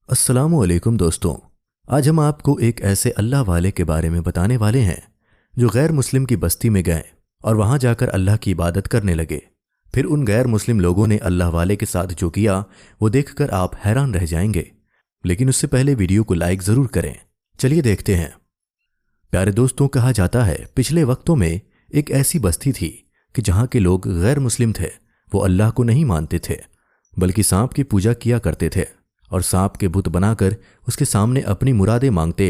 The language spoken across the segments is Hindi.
अस्सलामुअलैकुम दोस्तों। आज हम आपको एक ऐसे अल्लाह वाले के बारे में बताने वाले हैं जो गैर मुस्लिम की बस्ती में गए और वहां जाकर अल्लाह की इबादत करने लगे। फिर उन गैर मुस्लिम लोगों ने अल्लाह वाले के साथ जो किया वो देखकर आप हैरान रह जाएंगे। लेकिन उससे पहले वीडियो को लाइक जरूर करें। चलिए देखते हैं। प्यारे दोस्तों, कहा जाता है पिछले वक्तों में एक ऐसी बस्ती थी कि जहां के लोग गैर मुस्लिम थे। वो अल्लाह को नहीं मानते थे बल्कि सांप की पूजा किया करते थे और सांप के बुत बनाकर उसके सामने अपनी मुरादें मांगते।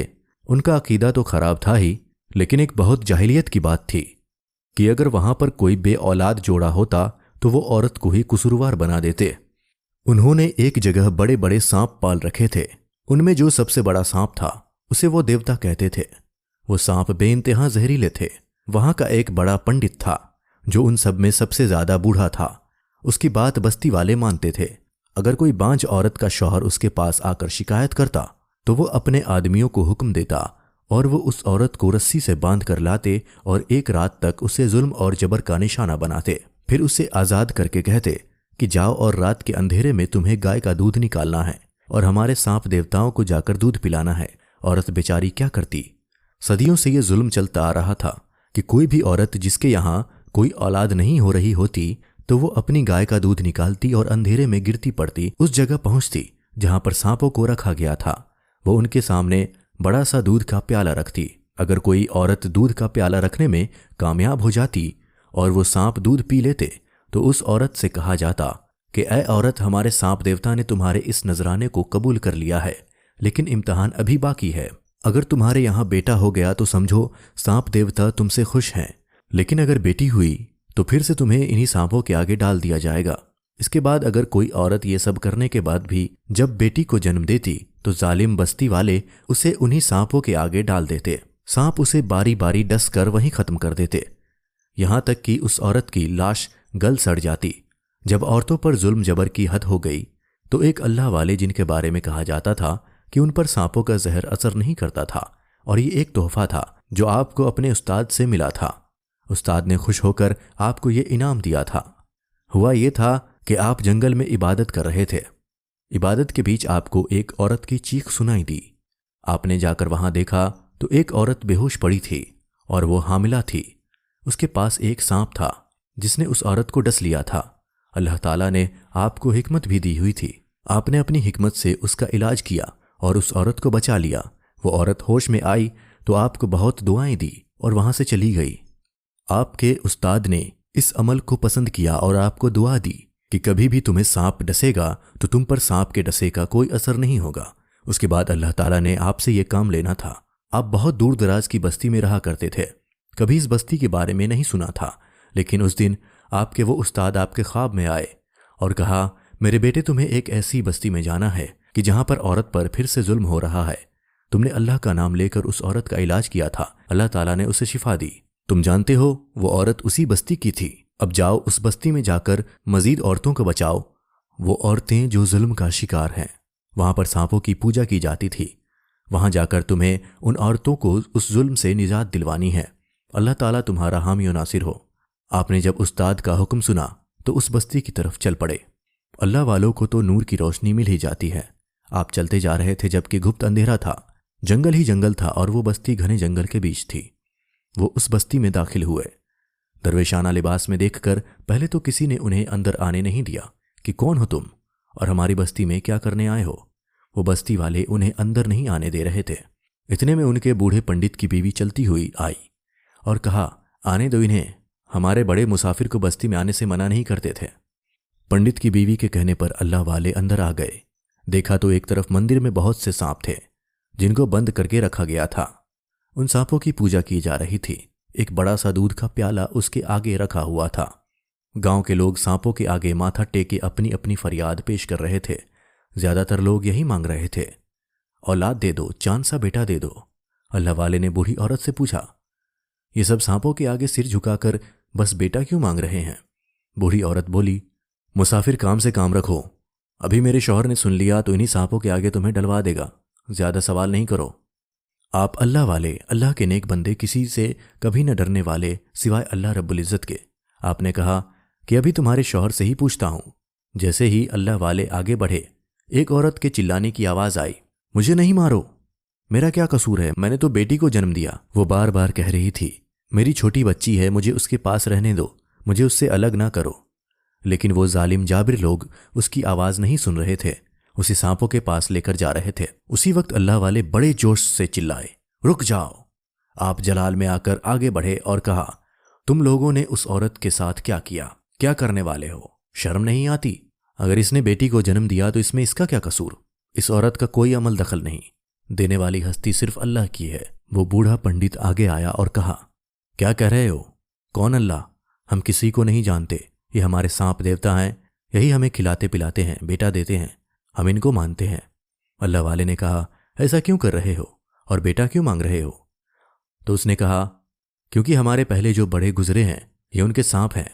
उनका अकीदा तो खराब था ही, लेकिन एक बहुत जाहिलियत की बात थी कि अगर वहां पर कोई बे औलाद जोड़ा होता तो वो औरत को ही कसूरवार बना देते। उन्होंने एक जगह बड़े बड़े सांप पाल रखे थे। उनमें जो सबसे बड़ा सांप था उसे वो देवता कहते थे। वो सांप बेइंतहा जहरीले थे। वहां का एक बड़ा पंडित था जो उन सब में सबसे ज्यादा बूढ़ा था। उसकी बात बस्ती वाले मानते थे। अगर कोई बांझ औरत का शौहर उसके पास आकर शिकायत करता तो वो अपने आदमियों को हुक्म देता और वो उस औरत को रस्सी से बांध कर लाते और एक रात तक उसे जुल्म और जबर का निशाना बनाते। फिर उसे आजाद करके कहते कि जाओ और रात के अंधेरे में तुम्हें गाय का दूध निकालना है और हमारे सांप देवताओं को जाकर दूध पिलाना है। औरत बेचारी क्या करती। सदियों से ये जुल्म चलता आ रहा था कि कोई भी औरत जिसके यहाँ कोई औलाद नहीं हो रही होती तो वो अपनी गाय का दूध निकालती और अंधेरे में गिरती पड़ती उस जगह पहुंचती जहां पर सांपों को रखा गया था। वो उनके सामने बड़ा सा दूध का प्याला रखती। अगर कोई औरत दूध का प्याला रखने में कामयाब हो जाती और वो सांप दूध पी लेते तो उस औरत से कहा जाता कि ऐ औरत, हमारे सांप देवता ने तुम्हारे इस नजराने को कबूल कर लिया है, लेकिन इम्तिहान अभी बाकी है। अगर तुम्हारे यहां बेटा हो गया तो समझो सांप देवता तुमसे खुश हैं, लेकिन अगर बेटी हुई तो फिर से तुम्हें इन्हीं सांपों के आगे डाल दिया जाएगा। इसके बाद अगर कोई औरत ये सब करने के बाद भी जब बेटी को जन्म देती तो जालिम बस्ती वाले उसे उन्हीं सांपों के आगे डाल देते। सांप उसे बारी बारी डस कर वहीं खत्म कर देते, यहां तक कि उस औरत की लाश गल सड़ जाती। जब औरतों पर जुल्म जबर की हद हो गई तो एक अल्लाह वाले, जिनके बारे में कहा जाता था कि उन पर सांपों का जहर असर नहीं करता था, और ये एक तोहफा था जो आपको अपने उस्ताद से मिला था। उस्ताद ने खुश होकर आपको ये इनाम दिया था। हुआ ये था कि आप जंगल में इबादत कर रहे थे। इबादत के बीच आपको एक औरत की चीख सुनाई दी। आपने जाकर वहां देखा तो एक औरत बेहोश पड़ी थी और वो हामिला थी। उसके पास एक सांप था जिसने उस औरत को डस लिया था। अल्लाह ताला ने आपको हिकमत भी दी हुई थी। आपने अपनी हिकमत से उसका इलाज किया और उस औरत को बचा लिया। वो औरत होश में आई तो आपको बहुत दुआएं दी और वहां से चली गई। आपके उस्ताद ने इस अमल को पसंद किया और आपको दुआ दी कि कभी भी तुम्हें सांप डसेगा तो तुम पर सांप के डसे का कोई असर नहीं होगा। उसके बाद अल्लाह ताला ने आपसे ये काम लेना था। आप बहुत दूर दराज की बस्ती में रहा करते थे, कभी इस बस्ती के बारे में नहीं सुना था, लेकिन उस दिन आपके वो उस्ताद आपके ख्वाब में आए और कहा, मेरे बेटे, तुम्हें एक ऐसी बस्ती में जाना है कि जहां पर औरत पर फिर से जुल्म हो रहा है। तुमने अल्लाह का नाम लेकर उस औरत का इलाज किया था, अल्लाह ताला ने उसे शिफा दी। तुम जानते हो वो औरत उसी बस्ती की थी। अब जाओ उस बस्ती में जाकर मजीद औरतों को बचाओ, वो औरतें जो जुल्म का शिकार हैं। वहां पर सांपों की पूजा की जाती थी। वहां जाकर तुम्हें उन औरतों को उस जुल्म से निजात दिलवानी है। अल्लाह ताला तुम्हारा हामी और नासिर हो। आपने जब उस्ताद का हुक्म सुना तो उस बस्ती की तरफ चल पड़े। अल्लाह वालों को तो नूर की रोशनी मिल ही जाती है। आप चलते जा रहे थे जबकि गुप्त अंधेरा था। जंगल ही जंगल था और वो बस्ती घने जंगल के बीच थी। वो उस बस्ती में दाखिल हुए। दरवेशाना लिबास में देखकर पहले तो किसी ने उन्हें अंदर आने नहीं दिया कि कौन हो तुम और हमारी बस्ती में क्या करने आए हो। वो बस्ती वाले उन्हें अंदर नहीं आने दे रहे थे। इतने में उनके बूढ़े पंडित की बीवी चलती हुई आई और कहा, आने दो इन्हें, हमारे बड़े मुसाफिर को बस्ती में आने से मना नहीं करते थे। पंडित की बीवी के कहने पर अल्लाह वाले अंदर आ गए। देखा तो एक तरफ मंदिर में बहुत से सांप थे जिनको बंद करके रखा गया था। उन सांपों की पूजा की जा रही थी। एक बड़ा सा दूध का प्याला उसके आगे रखा हुआ था। गांव के लोग सांपों के आगे माथा टेके अपनी अपनी फरियाद पेश कर रहे थे। ज्यादातर लोग यही मांग रहे थे, औलाद दे दो, चांद सा बेटा दे दो। अल्लाह वाले ने बूढ़ी औरत से पूछा, ये सब सांपों के आगे सिर झुकाकर बस बेटा क्यों मांग रहे हैं? बूढ़ी औरत बोली, मुसाफिर, काम से काम रखो। अभी मेरे शौहर ने सुन लिया तो इन्हीं सांपों के आगे तुम्हें डलवा देगा। ज्यादा सवाल नहीं करो। आप अल्लाह वाले, अल्लाह के नेक बंदे, किसी से कभी न डरने वाले सिवाय अल्लाह रब्बुल इज़्ज़त के। आपने कहा कि अभी तुम्हारे शौहर से ही पूछता हूं। जैसे ही अल्लाह वाले आगे बढ़े एक औरत के चिल्लाने की आवाज आई, मुझे नहीं मारो, मेरा क्या कसूर है, मैंने तो बेटी को जन्म दिया। वो बार बार कह रही थी, मेरी छोटी बच्ची है, मुझे उसके पास रहने दो, मुझे उससे अलग ना करो। लेकिन वो जालिम जाबिर लोग उसकी आवाज नहीं सुन रहे थे, उसे सांपों के पास लेकर जा रहे थे। उसी वक्त अल्लाह वाले बड़े जोश से चिल्लाए, रुक जाओ। आप जलाल में आकर आगे बढ़े और कहा, तुम लोगों ने उस औरत के साथ क्या किया, क्या करने वाले हो, शर्म नहीं आती? अगर इसने बेटी को जन्म दिया तो इसमें इसका क्या कसूर? इस औरत का कोई अमल दखल नहीं, देने वाली हस्ती सिर्फ अल्लाह की है। वो बूढ़ा पंडित आगे आया और कहा, क्या कह रहे हो? कौन अल्लाह? हम किसी को नहीं जानते, ये हमारे सांप देवता हैं, यही हमें खिलाते पिलाते हैं, बेटा देते हैं, हम इनको मानते हैं। अल्लाह वाले ने कहा, ऐसा क्यों कर रहे हो और बेटा क्यों मांग रहे हो? तो उसने कहा, क्योंकि हमारे पहले जो बड़े गुजरे हैं ये उनके सांप हैं,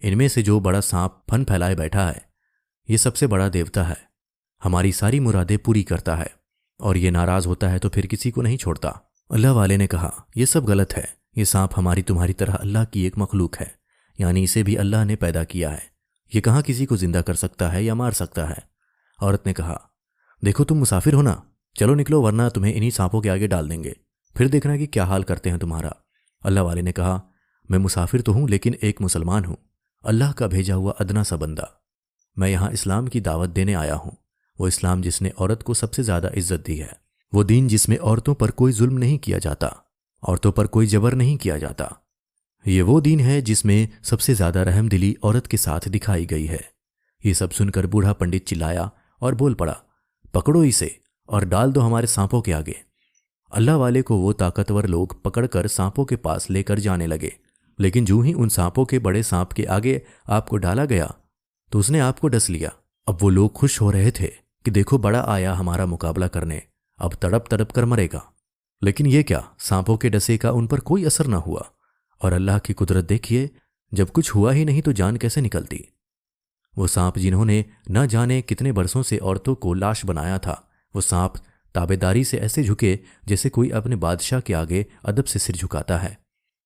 इनमें से जो बड़ा सांप फन फैलाए बैठा है ये सबसे बड़ा देवता है, हमारी सारी मुरादें पूरी करता है, और ये नाराज होता है तो फिर किसी को नहीं छोड़ता। अल्लाह वाले ने कहा, यह सब गलत है, ये सांप हमारी तुम्हारी तरह अल्लाह की एक मखलूक है, यानी इसे भी अल्लाह ने पैदा किया है, ये कहाँ किसी को जिंदा कर सकता है या मार सकता है। औरत ने कहा, देखो तुम मुसाफिर हो ना, चलो निकलो वरना तुम्हें इन्हीं सांपों के आगे डाल देंगे, फिर देखना कि क्या हाल करते हैं तुम्हारा। अल्लाह वाले ने कहा, मैं मुसाफिर तो हूं लेकिन एक मुसलमान हूं, अल्लाह का भेजा हुआ अदना सा बंदा। मैं यहां इस्लाम की दावत देने आया हूं, वो इस्लाम जिसने औरत को सबसे ज्यादा इज्जत दी है, वो दीन जिसमें औरतों पर कोई जुल्म नहीं किया जाता, औरतों पर कोई जबर नहीं किया जाता। ये वो दीन है जिसमें सबसे ज्यादा रहमदिली औरत के साथ दिखाई गई है। ये सब सुनकर बूढ़ा पंडित चिल्लाया और बोल पड़ा, पकड़ो इसे और डाल दो हमारे सांपों के आगे। अल्लाह वाले को वो ताकतवर लोग पकड़कर सांपों के पास लेकर जाने लगे, लेकिन जो ही उन सांपों के बड़े सांप के आगे आपको डाला गया तो उसने आपको डस लिया। अब वो लोग खुश हो रहे थे कि देखो बड़ा आया हमारा मुकाबला करने, अब तड़प तड़प कर मरेगा। लेकिन ये क्या, सांपों के डसे का उन पर कोई असर ना हुआ। और अल्लाह की कुदरत देखिए, जब कुछ हुआ ही नहीं तो जान कैसे निकलती। वो सांप जिन्होंने न जाने कितने बरसों से औरतों को लाश बनाया था, वो सांप ताबेदारी से ऐसे झुके जैसे कोई अपने बादशाह के आगे अदब से सिर झुकाता है।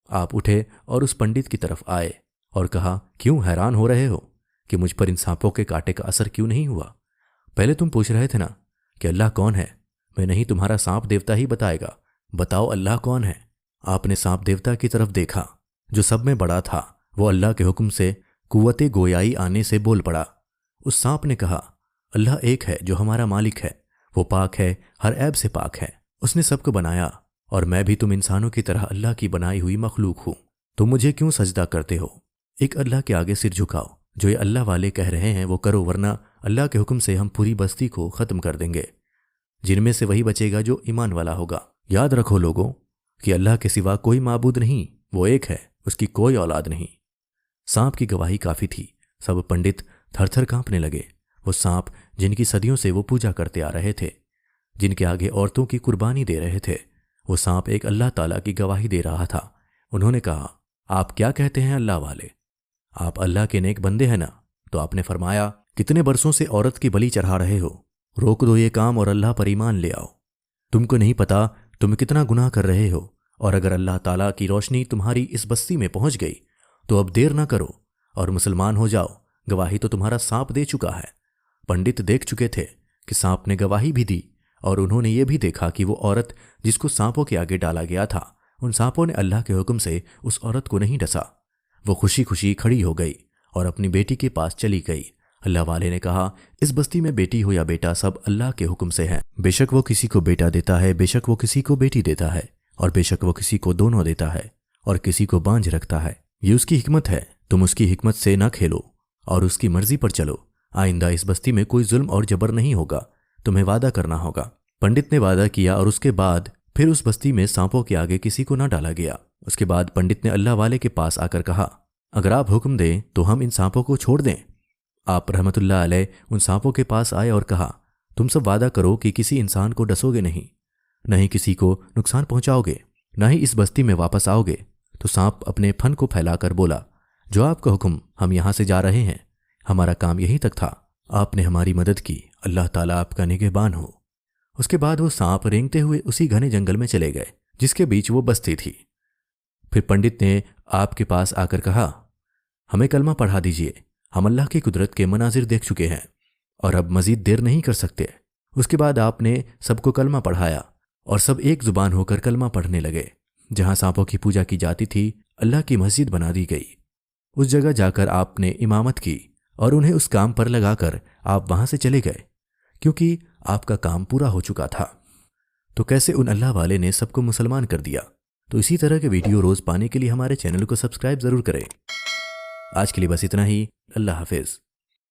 आप उठे और उस पंडित की तरफ आए और कहा, क्यों हैरान हो रहे हो कि मुझ पर इन सांपों के कांटे का असर क्यों नहीं हुआ? पहले तुम पूछ रहे थे ना कि अल्लाह कौन है, मैं नहीं तुम्हारा सांप देवता ही बताएगा, बताओ अल्लाह कौन है। आपने सांप देवता की तरफ देखा जो सब में बड़ा था, वो अल्लाह के हुक्म से कुव्वते गोयाई आने से बोल पड़ा। उस सांप ने कहा, अल्लाह एक है जो हमारा मालिक है, वो पाक है, हर ऐब से पाक है, उसने सबको बनाया और मैं भी तुम इंसानों की तरह अल्लाह की बनाई हुई मखलूक हूं, तुम मुझे क्यों सजदा करते हो? एक अल्लाह के आगे सिर झुकाओ, जो ये अल्लाह वाले कह रहे हैं वो करो, वरना अल्लाह के हुक्म से हम पूरी बस्ती को खत्म कर देंगे, जिनमें से वही बचेगा जो ईमान वाला होगा। याद रखो लोगों कि अल्लाह के सिवा कोई माबूद नहीं, वो एक है, उसकी कोई औलाद नहीं। सांप की गवाही काफी थी, सब पंडित थर थर कांपने लगे। वो सांप जिनकी सदियों से वो पूजा करते आ रहे थे, जिनके आगे औरतों की कुर्बानी दे रहे थे, वो सांप एक अल्लाह ताला की गवाही दे रहा था। उन्होंने कहा, आप क्या कहते हैं अल्लाह वाले, आप अल्लाह के नेक बंदे हैं ना? तो आपने फरमाया, कितने बरसों से औरत की बलि चढ़ा रहे हो, रोक दो ये काम और अल्लाह पर ईमान ले आओ। तुमको नहीं पता तुम कितना गुनाह कर रहे हो, और अगर अल्लाह ताला की रोशनी तुम्हारी इस बस्ती में पहुंच गई तो अब देर ना करो और मुसलमान हो जाओ, गवाही तो तुम्हारा सांप दे चुका है। पंडित देख चुके थे कि सांप ने गवाही भी दी, और उन्होंने ये भी देखा कि वो औरत जिसको सांपों के आगे डाला गया था, उन सांपों ने अल्लाह के हुक्म से उस औरत को नहीं डसा। वो खुशी खुशी खड़ी हो गई और अपनी बेटी के पास चली गई। अल्लाह वाले ने कहा, इस बस्ती में बेटी हो या बेटा सब अल्लाह के हुक्म से है। बेशक वो किसी को बेटा देता है, बेशक वो किसी को बेटी देता है, और बेशक वो किसी को दोनों देता है और किसी को बांझ रखता है। ये उसकी हिकमत है, तुम उसकी हिकमत से ना खेलो और उसकी मर्जी पर चलो। आइंदा इस बस्ती में कोई जुल्म और जबर नहीं होगा, तुम्हें वादा करना होगा। पंडित ने वादा किया और उसके बाद फिर उस बस्ती में सांपों के आगे किसी को ना डाला गया। उसके बाद पंडित ने अल्लाह वाले के पास आकर कहा, अगर आप हुक्म दें तो हम इन सांपों को छोड़ दें। आप रहमतुल्लाह अलैह उन सांपों के पास आए और कहा, तुम सब वादा करो कि किसी इंसान को डसोगे नहीं, न ही किसी को नुकसान पहुंचाओगे, न ही इस बस्ती में वापस आओगे। तो सांप अपने फन को फैलाकर बोला, जो आपका हुक्म, हम यहां से जा रहे हैं, हमारा काम यहीं तक था, आपने हमारी मदद की, अल्लाह ताला आपका निगहबान हो। उसके बाद वो सांप रेंगते हुए उसी घने जंगल में चले गए जिसके बीच वो बस्ती थी। फिर पंडित ने आपके पास आकर कहा, हमें कलमा पढ़ा दीजिए, हम अल्लाह की कुदरत के मनाजिर देख चुके हैं और अब मजीद देर नहीं कर सकते। उसके बाद आपने सबको कलमा पढ़ाया और सब एक जुबान होकर कलमा पढ़ने लगे। जहां सांपों की पूजा की जाती थी अल्लाह की मस्जिद बना दी गई। उस जगह जाकर आपने इमामत की और उन्हें उस काम पर लगाकर आप वहां से चले गए, क्योंकि आपका काम पूरा हो चुका था। तो कैसे उन अल्लाह वाले ने सबको मुसलमान कर दिया। तो इसी तरह के वीडियो रोज पाने के लिए हमारे चैनल को सब्सक्राइब जरूर करें। आज के लिए बस इतना ही। अल्लाह हाफिज।